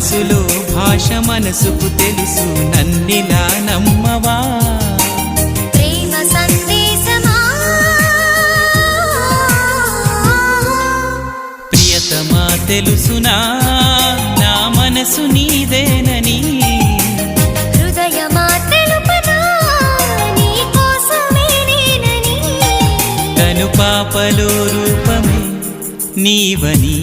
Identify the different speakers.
Speaker 1: మనసులో భాష మనసుకు తెలుసు నన్నిలా నమ్మవా
Speaker 2: ప్రేమ సందేశమా
Speaker 1: ప్రియతమా తెలుసునా నా మనసు నీదేనని
Speaker 2: హృదయమా తెలుపనా నీ కోసమే నేనని
Speaker 1: కను పాపలో రూపమే నీవని